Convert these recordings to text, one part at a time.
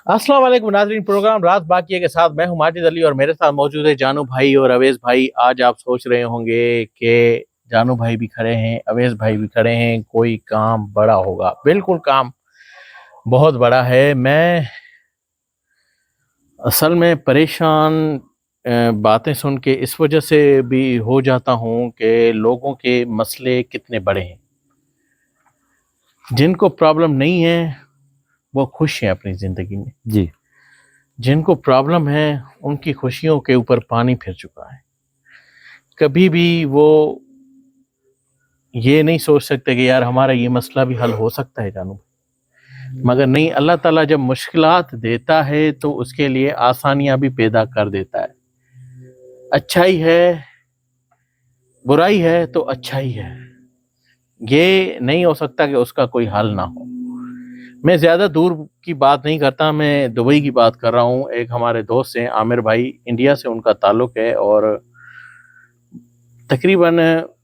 अस्सलाम वालेकुम नाज़रीन। प्रोग्राम रात बाकी के साथ मैं हूं माजिद अली और मेरे साथ मौजूद है जानू भाई और अवेश भाई। आज आप सोच रहे होंगे कि जानू भाई भी खड़े हैं, अवेश भाई भी खड़े हैं, कोई काम बड़ा होगा। बिल्कुल काम बहुत बड़ा है। मैं असल में परेशान बातें सुन के इस वजह से भी हो जाता हूं कि लोगों के मसले कितने बड़े हैं। जिनको प्रॉब्लम नहीं है वो खुश हैं अपनी ज़िंदगी में, जी। जिनको प्रॉब्लम है उनकी खुशियों के ऊपर पानी फिर चुका है। कभी भी वो ये नहीं सोच सकते कि यार हमारा ये मसला भी हल हो सकता है जानू। मगर नहीं, अल्लाह ताला जब मुश्किलात देता है तो उसके लिए आसानियां भी पैदा कर देता है। अच्छाई है, बुराई है तो अच्छाई है, ये नहीं हो सकता कि उसका कोई हल ना हो। मैं ज़्यादा दूर की बात नहीं करता, मैं दुबई की बात कर रहा हूँ। एक हमारे दोस्त हैं आमिर भाई, इंडिया से उनका ताल्लुक़ है और तकरीबन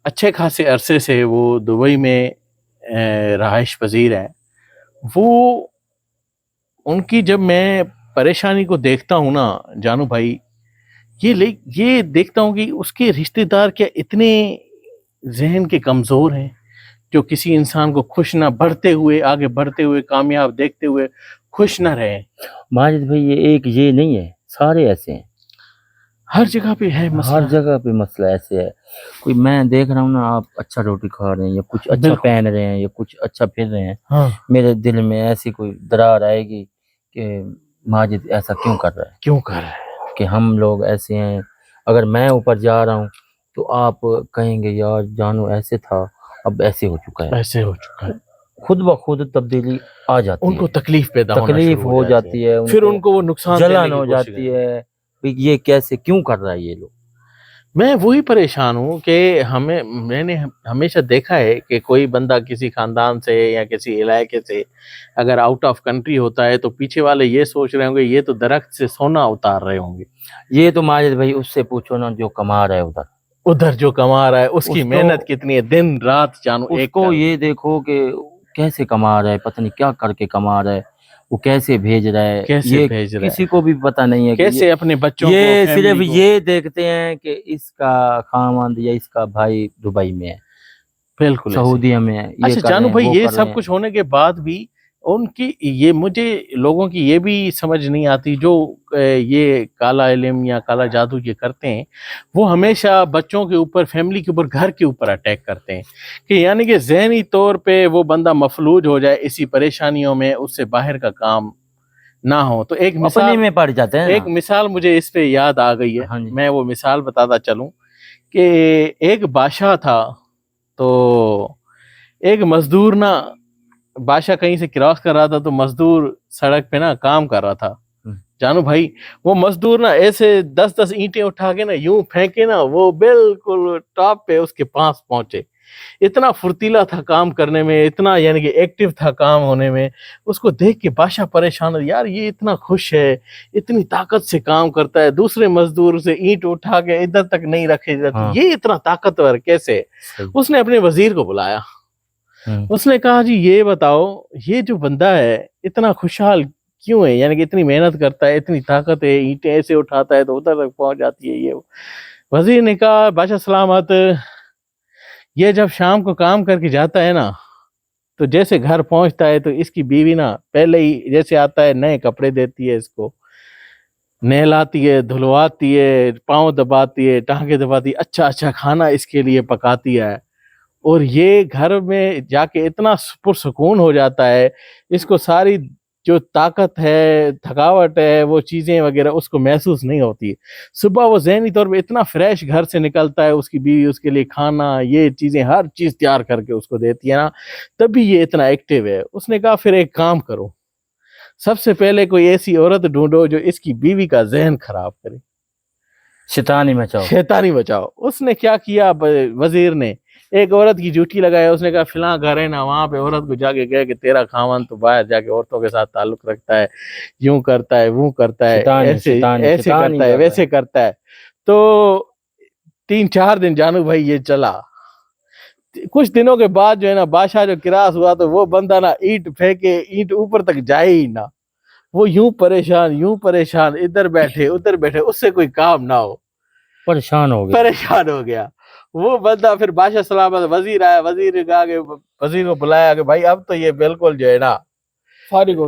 अच्छे खासे अरसे से वो दुबई में रहाइश पजीर हैं। वो उनकी जब मैं परेशानी को देखता हूँ ना जानू भाई, ये देखता हूँ कि उसके रिश्तेदार क्या इतने जहन के कमज़ोर हैं, जो किसी इंसान को खुश ना बढ़ते हुए, आगे बढ़ते हुए, कामयाब देखते हुए खुश ना रहे। माजिद भाई ये नहीं है, सारे ऐसे हैं। हर जगह पे है मसला। हर जगह पे मसला ऐसे है। कोई मैं देख रहा हूँ ना, आप अच्छा रोटी खा रहे हैं या कुछ अच्छा बिल्कुल। पहन रहे हैं या कुछ अच्छा फिर रहे हैं, हाँ, मेरे दिल में ऐसी कोई दरार आएगी कि माजिद ऐसा क्यों कर रहा है, क्यों कर रहे हैं? कि हम लोग ऐसे हैं। अगर मैं ऊपर जा रहा हूँ तो आप कहेंगे यार जानू ऐसे था, अब ऐसे हो चुका है। ऐसे हो चुका है। खुद ब खुद तब्दीली आ जाती उनको है, तकलीफ पैदा होना तकलीफ शुरू हो जाती जाती है, है, फिर उनको वो नुकसान देने जलन की हो कोशिश जाती करते हैं। है। भाई ये कैसे क्यों कर रहा है ये लोग। मैं वही परेशान हूँ कि मैंने हमेशा देखा है कि कोई बंदा किसी खानदान से या किसी इलाके से अगर आउट ऑफ कंट्री होता है तो पीछे वाले ये सोच रहे होंगे ये तो दरख्त से सोना उतार रहे होंगे। ये तो माजिद भाई उससे पूछो ना जो कमा रहा है उधर, उधर जो कमा रहा है उसकी उसको मेहनत कितनी है, दिन रात जानू एक उसको कर। ये देखो कि कैसे कमा रहा है, पता नहीं क्या करके कमा रहा है, वो कैसे भेज रहा है, कैसे ये भेज रहा किसी है, को भी पता नहीं है कि कैसे अपने बच्चों को, ये सिर्फ फैमिली को। ये देखते हैं कि इसका खामंद या इसका भाई दुबई में है, बिल्कुल ऐसे ही। सऊदीया में है, ये अच्छा कर रहे जानू हैं भाई, वो ये कर रहे सब हैं। कुछ होने के बाद भी उनकी ये मुझे लोगों की ये भी समझ नहीं आती जो ये काला इल्म या काला जादू ये करते हैं। वो हमेशा बच्चों के ऊपर, फैमिली के ऊपर, घर के ऊपर अटैक करते हैं कि यानी कि ज़हनी तौर पे वो बंदा मफलूज हो जाए इसी परेशानियों में, उससे बाहर का काम ना हो। तो अपने में पड़ जाते हैं एक ना। मिसाल मुझे इस पे याद आ गई है। हाँ जी। मैं वो मिसाल बताता चलूं कि एक बादशाह था। तो एक मजदूर ना, बादशाह कहीं से क्रॉस कर रहा था तो मजदूर सड़क पे ना काम कर रहा था जानू भाई। वो मजदूर ना ऐसे 10-10 ईंटें उठा के ना यूं फेंके ना, वो बिल्कुल टॉप पे उसके पास पहुंचे। इतना फुर्तीला था काम करने में, इतना यानी कि एक्टिव था काम होने में। उसको देख के बादशाह परेशान हो, यार ये इतना खुश है, इतनी ताकत से काम करता है, दूसरे मजदूर से ईंट उठा के इधर तक नहीं रखे जाते, हाँ ये इतना ताकतवर कैसे। सही। उसने अपने वजीर को बुलाया। हम्म। उसने कहा जी ये बताओ, ये जो बंदा है इतना खुशहाल क्यों है, यानी कि इतनी मेहनत करता है, इतनी ताकत है, ईंटें ऐसे उठाता है तो उधर तक पहुंच जाती है ये वो। वजीर ने कहा बादशाह सलामत, ये जब शाम को काम करके जाता है ना तो जैसे घर पहुंचता है तो इसकी बीवी ना पहले ही जैसे आता है नए कपड़े देती है, इसको नहलाती है, धुलवाती है, पाँव दबाती है, टांगे दबाती है, अच्छा अच्छा खाना इसके लिए पकाती है। और ये घर में जाके इतना पुरसुकून हो जाता है, इसको सारी जो ताकत है, थकावट है, वो चीज़ें वगैरह उसको महसूस नहीं होती। सुबह वो ज़हनी तौर पे इतना फ्रेश घर से निकलता है, उसकी बीवी उसके लिए खाना, ये चीज़ें, हर चीज़ तैयार करके उसको देती है ना, तभी ये इतना एक्टिव है। उसने कहा फिर एक काम करो, सबसे पहले कोई ऐसी औरत ढूँढो जो इसकी बीवी का ज़हन खराब करे, शैतानी मचाओ। शैतानी बचाओ। उसने क्या किया, वजीर ने एक औरत की ड्यूटी लगाया। उसने कहा फिला घर है ना, वहां पे औरत को जाके कहे कि तेरा खावन तो बाहर जाके औरतों के साथ ताल्लुक रखता है, यूं करता है, वो करता है, शैतानी ऐसे शैतानी ऐसे शैतानी करता है, कर रहा वैसे है। करता है। तो 3-4 दिन जानू भाई ये चला। कुछ दिनों के बाद जो है ना बादशाह जो किरास हुआ तो वो बंदा ना ईंट फेंके, ईंट ऊपर तक जाए ही ना। वो यूं परेशान, इधर बैठे उधर बैठे, उससे कोई काम ना हो, परेशान हो गया। परेशान हो गया वो बंदा। फिर बादशाह सलामत, वजीर आया, वजीर का आगे, वजीर को बुलाया कि भाई अब तो ये बिल्कुल जो है ना फारिग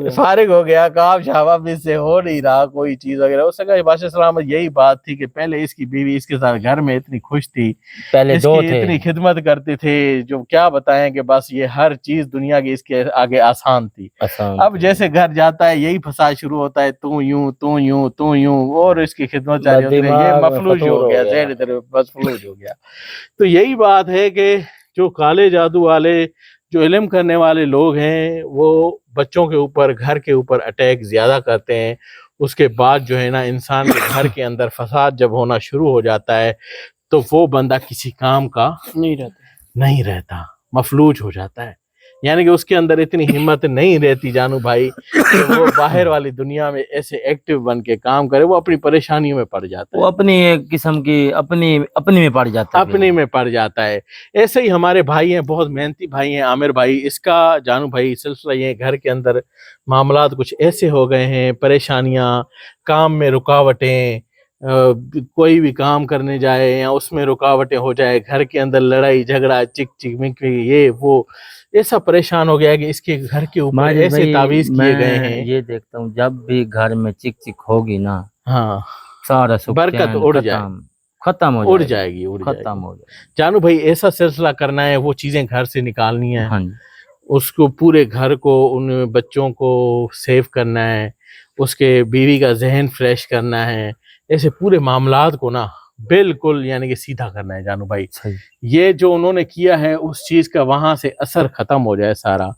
हो गया, काम शाम अब इससे हो नहीं रहा कोई चीज वगैरह। उसने कहा बादशाह सलामत यही बात थी कि पहले इसकी बीवी इसके साथ घर में इतनी खुश थी, पहले दो इसकी थे। इतनी खिदमत करते थे, जो क्या बताएं कि बस ये हर चीज दुनिया की इसके आगे आसान थी। आसान अब थे। जैसे घर जाता है यही फसाद शुरू होता है, तू यूं तू यूं तू यूं, और इसकी खिदमत बस जारी होती रही। ये दिमाग में मफलूज फतूर हो हो गया, गया। जहर इधर मफलूज हो गया। तो यही बात है कि जो काले जादू वाले, जो इल्म करने वाले लोग हैं, वो बच्चों के ऊपर, घर के ऊपर अटैक ज्यादा करते हैं। उसके बाद जो है ना, इंसान के घर के अंदर फसाद जब होना शुरू हो जाता है तो वो बंदा किसी काम का नहीं रहता, मफलूज हो जाता है। यानी कि उसके अंदर इतनी हिम्मत नहीं रहती जानू भाई कि वो बाहर वाली दुनिया में ऐसे एक्टिव बन के काम करे। वो अपनी परेशानियों में पड़ जाता वो है, अपनी एक किस्म की अपनी अपनी में पड़ जाता है। अपने में पड़ जाता है। ऐसे ही हमारे भाई हैं, बहुत मेहनती भाई हैं, आमिर भाई। इसका जानू भाई सिलसिला ये, घर के अंदर मामलात कुछ ऐसे हो गए हैं, परेशानियां, काम में रुकावटें, कोई भी काम करने जाए या उसमें रुकावटें हो जाए, घर के अंदर लड़ाई झगड़ा, चिक चिक मिक ये वो, ऐसा परेशान हो गया है कि इसके घर के ऊपर माजिद ऐसे भाई, तावीज किए गए मैं हैं। ये देखता हूँ जब भी घर में चिक चिक होगी ना, हाँ, सारा सुख बरकत चैन उड़ जाए, खत्म हो उड़ जाएगा। जाएगी, उड़ खत्म जाएगी। हो जाएगा। जानू भाई ऐसा सिलसिला करना है, वो चीजें घर से निकालनी है, हाँ जी। उसको पूरे घर को, उन बच्चों को सेव करना है, उसके बीवी का जहन फ्रेश करना है, ऐसे पूरे मामलात को ना बिल्कुल यानी कि सीधा करना है जानू भाई। सही। ये जो उन्होंने किया है उस चीज का वहां से असर खत्म हो जाए सारा,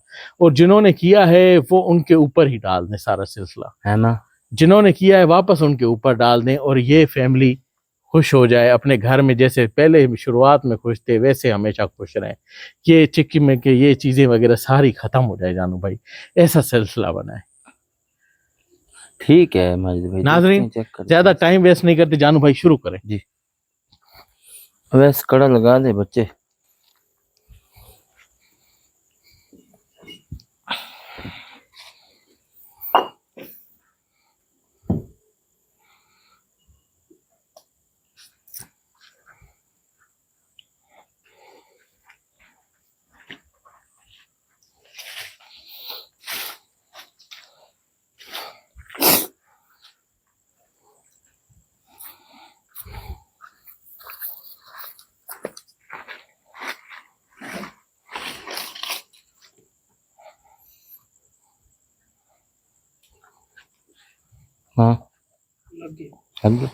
और जिन्होंने किया है वो उनके ऊपर ही डाल दें सारा सिलसिला, है ना। जिन्होंने किया है वापस उनके ऊपर डाल दें, और ये फैमिली खुश हो जाए अपने घर में, जैसे पहले शुरुआत में खुश थे वैसे हमेशा खुश रहें। ये चिक्की में के ये चीजें वगैरह सारी खत्म हो जाए जानू भाई, ऐसा सिलसिला बनाए। ठीक है माजिद भाई, नाजरीन चेक कर ज्यादा टाइम वेस्ट नहीं करते जानू भाई, शुरू करें। जी। वैसे कड़ा लगा दे बच्चे। हाँ लग गया।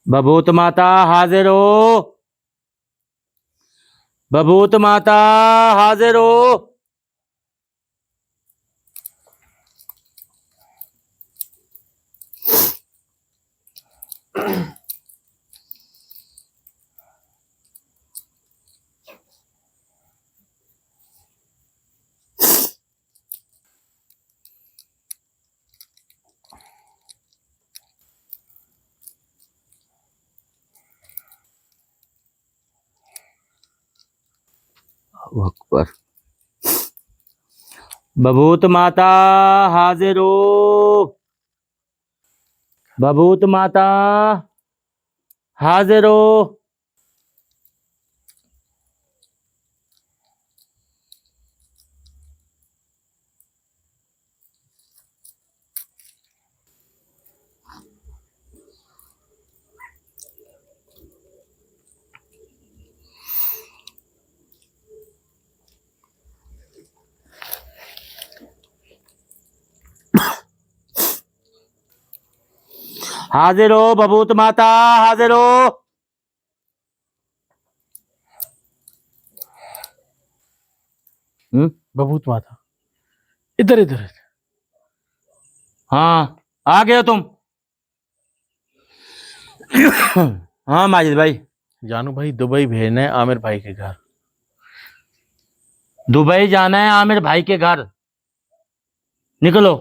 बभूत माता हाजिर हो। बभूत माता हाजिर हो। अकबर। बभूत माता हाजिर हो। बभूत माता हाजिर हो। हाजिर हो बबूत माता, हाजिर हो। बबूत माता, इधर इधर इधर। हाँ, आ गए हो तुम। हाँ माजिद भाई। जानू भाई दुबई भेजना है आमिर भाई के घर। दुबई जाना है आमिर भाई के घर, निकलो।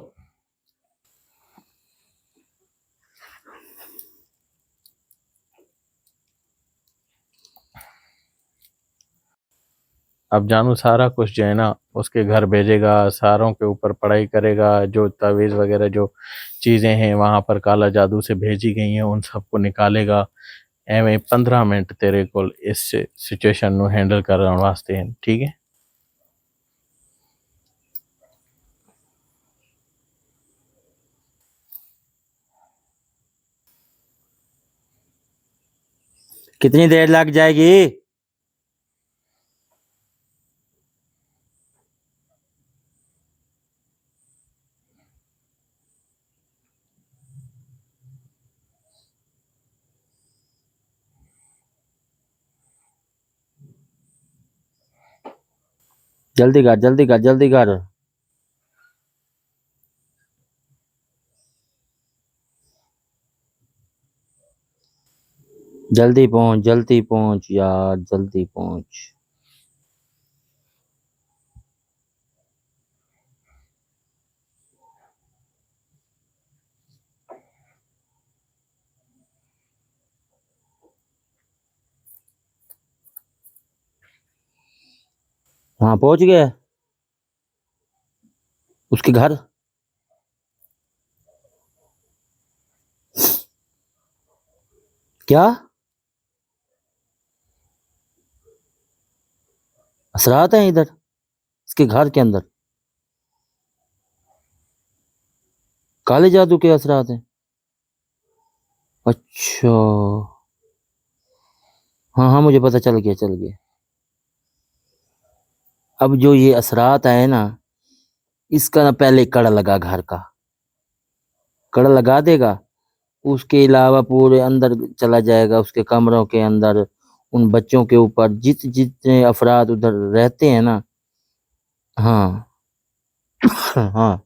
अब जानू सारा कुछ जो है ना उसके घर भेजेगा, सारों के ऊपर पढ़ाई करेगा, जो तावीज़ वगैरह जो चीज़ें हैं वहाँ पर काला जादू से भेजी गई हैं उन सबको निकालेगा। एवं 15 मिनट तेरे को इस सिचुएशन ਨੂੰ हैंडल करने वास्ते हैं, ठीक है। कितनी देर लग जाएगी? जल्दी कर, जल्दी कर, जल्दी कर। जल्दी पहुंच यार, जल्दी पहुंच। वहां पहुंच गया उसके घर? क्या असरात हैं इधर इसके घर के अंदर? काले जादू के असरात हैं? अच्छा, हाँ हाँ, मुझे पता चल गया, चल गया। अब जो ये असरात है ना, इसका ना पहले कड़ा लगा, घर का कड़ा लगा देगा। उसके अलावा पूरे अंदर चला जाएगा, उसके कमरों के अंदर, उन बच्चों के ऊपर, जितने अफराद उधर रहते हैं ना। हाँ हाँ,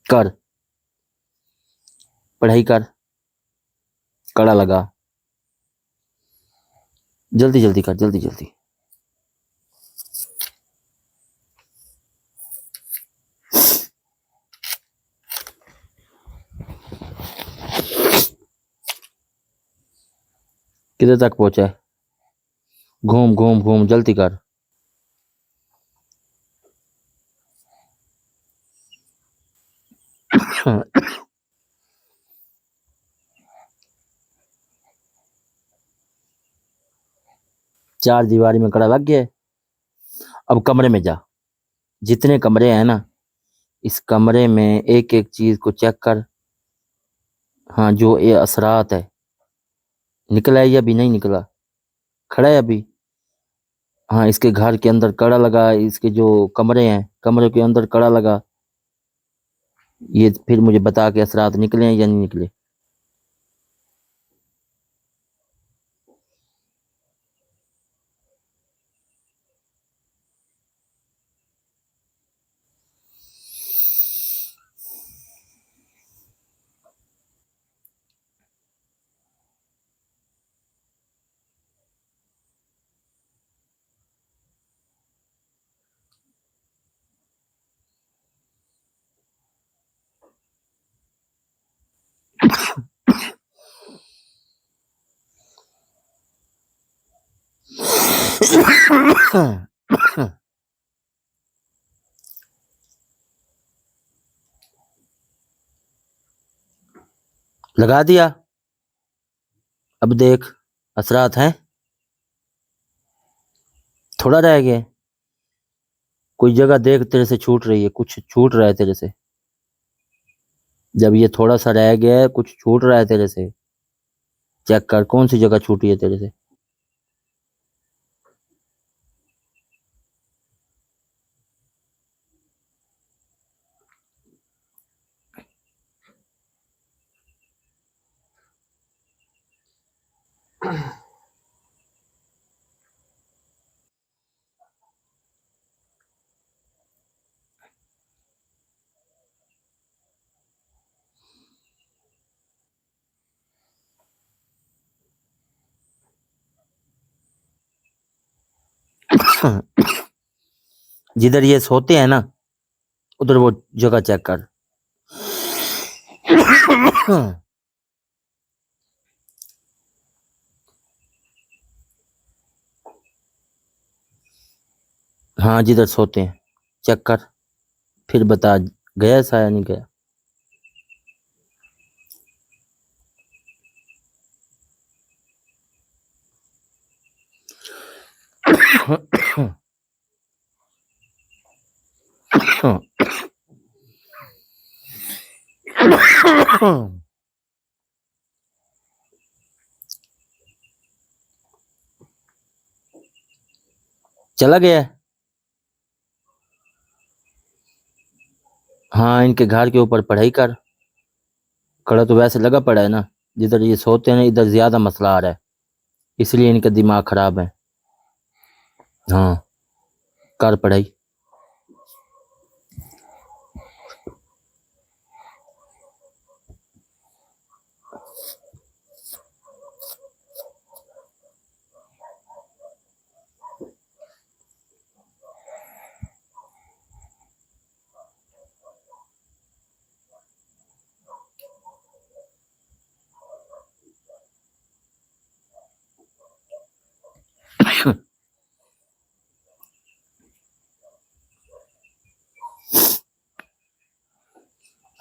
कर, पढ़ाई कर, कड़ा लगा, जल्दी जल्दी कर, जल्दी जल्दी। किधर तक पहुंचा है? घूम घूम घूम, जल्दी कर। चार दीवारी में कड़ा लग गया है। अब कमरे में जा, जितने कमरे हैं ना, इस कमरे में एक एक चीज को चेक कर। हाँ, जो ये असरात है, निकला है या अभी नहीं निकला? खड़ा है अभी? हाँ, इसके घर के अंदर कड़ा लगा, इसके जो कमरे हैं, कमरे के अंदर कड़ा लगा। ये फिर मुझे बता के असरात निकले हैं या नहीं निकले। लगा दिया? अब देख असरात हैं, थोड़ा रह गया है। कोई जगह देख तेरे से छूट रही है, कुछ छूट रहा है तेरे से। जब ये थोड़ा सा रह गया है, कुछ छूट रहा है तेरे से, चेक कर कौन सी जगह छूटी है तेरे से। जिधर ये सोते हैं ना, उधर वो जगह चेक कर। हाँ जिधर सोते हैं चेक कर, फिर बता गया साया नहीं गया। चला गया। हाँ इनके घर के ऊपर पढ़ाई कर। कड़ा तो वैसे लगा पड़ा है ना, जिधर ये सोते हैं ना इधर ज्यादा मसला आ रहा है, इसलिए इनका दिमाग खराब है। हाँ कर पढ़ाई।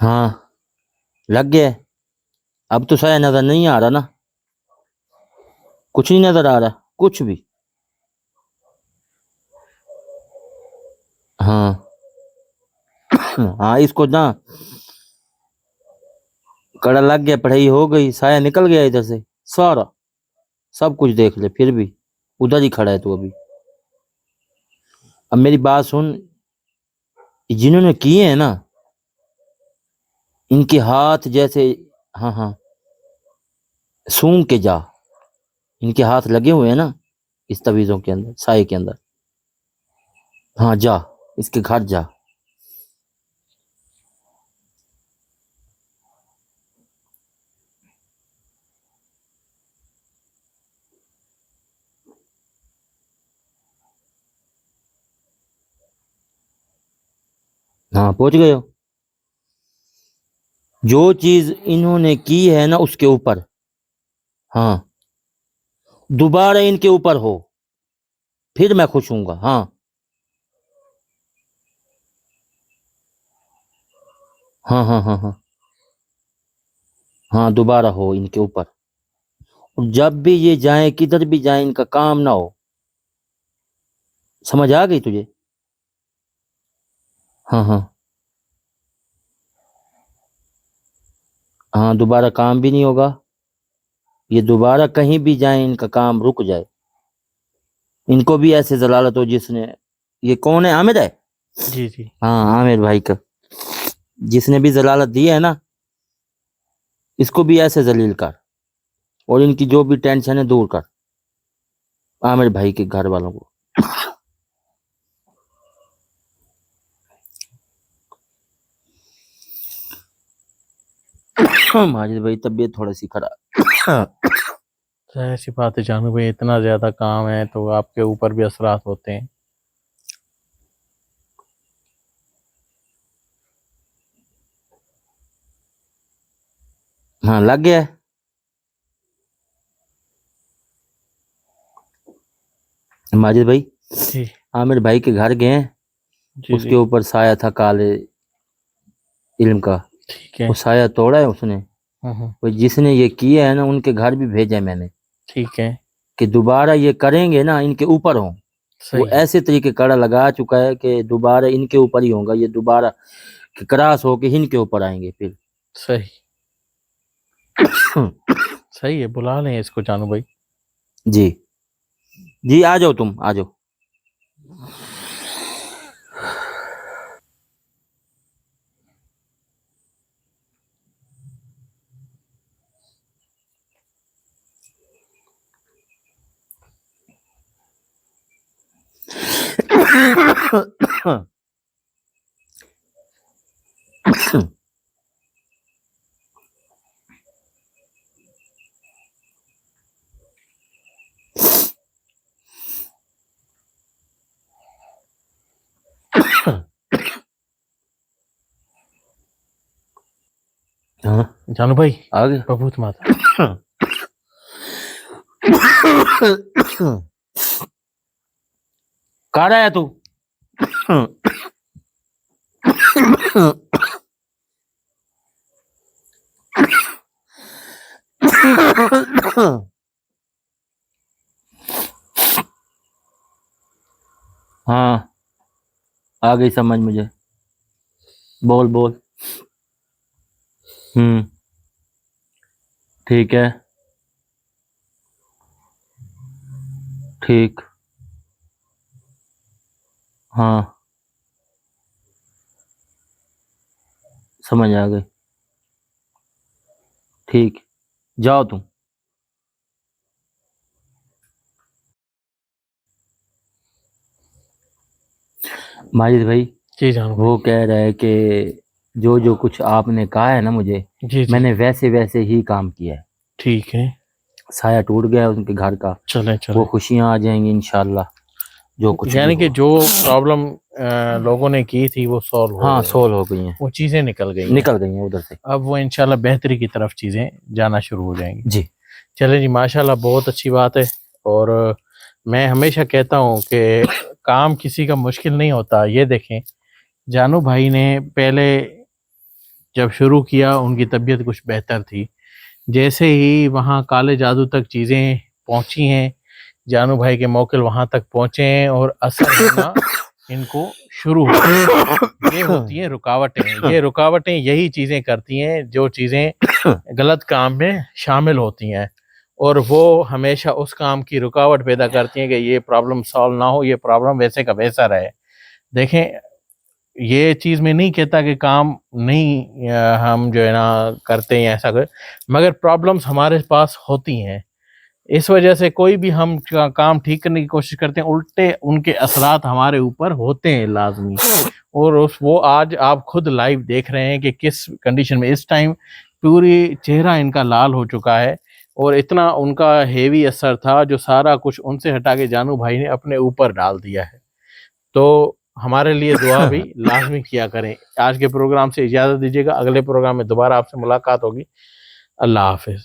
हाँ लग गया है। अब तो साया नजर नहीं आ रहा ना, कुछ नहीं नजर आ रहा कुछ भी। हाँ हाँ इसको ना कड़ा लग गया, पढ़ाई हो गई, साया निकल गया इधर से सारा, सब कुछ देख ले फिर भी उधर ही खड़ा है तू अभी। अब मेरी बात सुन, जिन्होंने किए हैं ना इनके हाथ जैसे, हाँ हाँ सूंघ के जा, इनके हाथ लगे हुए हैं ना इस तवीजों के अंदर, साये के अंदर। हाँ जा इसके घर जा। हाँ पहुंच गए हो। जो चीज इन्होंने की है ना उसके ऊपर, हाँ दोबारा इनके ऊपर हो फिर मैं खुश हूंगा। हाँ हाँ हाँ हाँ हाँ हाँ दोबारा हो इनके ऊपर। और जब भी ये जाए किधर भी जाए इनका काम ना हो, समझ आ गई तुझे। हाँ हाँ हाँ दोबारा काम भी नहीं होगा, ये दोबारा कहीं भी जाए इनका काम रुक जाए। इनको भी ऐसे जलालत हो जिसने, ये कौन है आमिर है। जी जी। हाँ आमिर भाई का, जिसने भी जलालत दी है ना इसको भी ऐसे जलील कर, और इनकी जो भी टेंशन है दूर कर आमिर भाई के घर वालों को। माजिद भाई तबीयत थोड़ी सी खराब। ऐसी बात है जानू भाई, इतना ज्यादा काम है तो आपके ऊपर भी असरात होते हैं। हाँ लग गया है। माजिद भाई जी आमिर भाई के घर गए हैं, जी उसके जी। ऊपर साया था काले इल्म का, ठीक है। वो साया तोड़ा है उसने, तो जिसने ये किया है ना उनके घर भी भेजे मैंने ठीक है, कि दोबारा ये करेंगे ना इनके ऊपर हो। सही वो ऐसे तरीके कड़ा लगा चुका है कि दोबारा इनके ऊपर ही होगा, ये दोबारा क्रॉस होके इनके ऊपर आएंगे फिर। सही सही है, बुला लें इसको जानू भाई। जी जी, आ जाओ, तुम आ जाओ। हाँ जानू भाई, आ गए। बबूत माता। कहाँ रहा है तू? हाँ आ गई समझ मुझे, बोल बोल। ठीक है, ठीक, हाँ समझ आ गई, ठीक, जाओ तुम। माजिद भाई, जी जानू भाई। वो कह रहा है कि जो जो कुछ आपने कहा है ना मुझे, जी जी, मैंने वैसे वैसे ही काम किया है। ठीक है, साया टूट गया है उनके घर का, चलें वो चलें। खुशियां आ जाएंगी इंशाल्लाह, जो कुछ भी यानी कि हो। जो प्रॉब्लम लोगों ने की थी वो सॉल्व हो हाँ गई, सोल्व हो गई हैं, वो चीज़ें निकल गई हैं। निकल गई हैं उधर से। अब वो इंशाल्लाह बेहतरी की तरफ चीज़ें जाना शुरू हो जाएंगी। जी चले जी, माशाल्लाह बहुत अच्छी बात है। और मैं हमेशा कहता हूँ कि काम किसी का मुश्किल नहीं होता। ये देखें, जानू भाई ने पहले जब शुरू किया उनकी तबीयत कुछ बेहतर थी, जैसे ही वहाँ काले जादू तक चीज़ें पहुँची हैं, जानू भाई के मौकिल वहाँ तक पहुँचे हैं और असर होना इनको शुरू हो गया। ये होती हैं रुकावटें, ये रुकावटें यही चीज़ें करती हैं जो चीज़ें गलत काम में शामिल होती हैं, और वो हमेशा उस काम की रुकावट पैदा करती हैं कि ये प्रॉब्लम सॉल्व ना हो, ये प्रॉब्लम वैसे का वैसा रहे। देखें, ये चीज़ मैं नहीं कहता कि काम नहीं हम जो है ना करते हैं ऐसा कर, मगर प्रॉब्लम्स हमारे पास होती हैं। इस वजह से कोई भी हम काम ठीक करने की कोशिश करते हैं, उल्टे उनके असरात हमारे ऊपर होते हैं लाजमी। और उस वो आज आप खुद लाइव देख रहे हैं कि किस कंडीशन में इस टाइम पूरी चेहरा इनका लाल हो चुका है, और इतना उनका हेवी असर था जो सारा कुछ उनसे हटा के जानू भाई ने अपने ऊपर डाल दिया है। तो हमारे लिए दुआ भी लाजमी किया करें। आज के प्रोग्राम से इजाज़त दीजिएगा, अगले प्रोग्राम में दोबारा आपसे मुलाकात होगी। अल्लाह हाफिज़।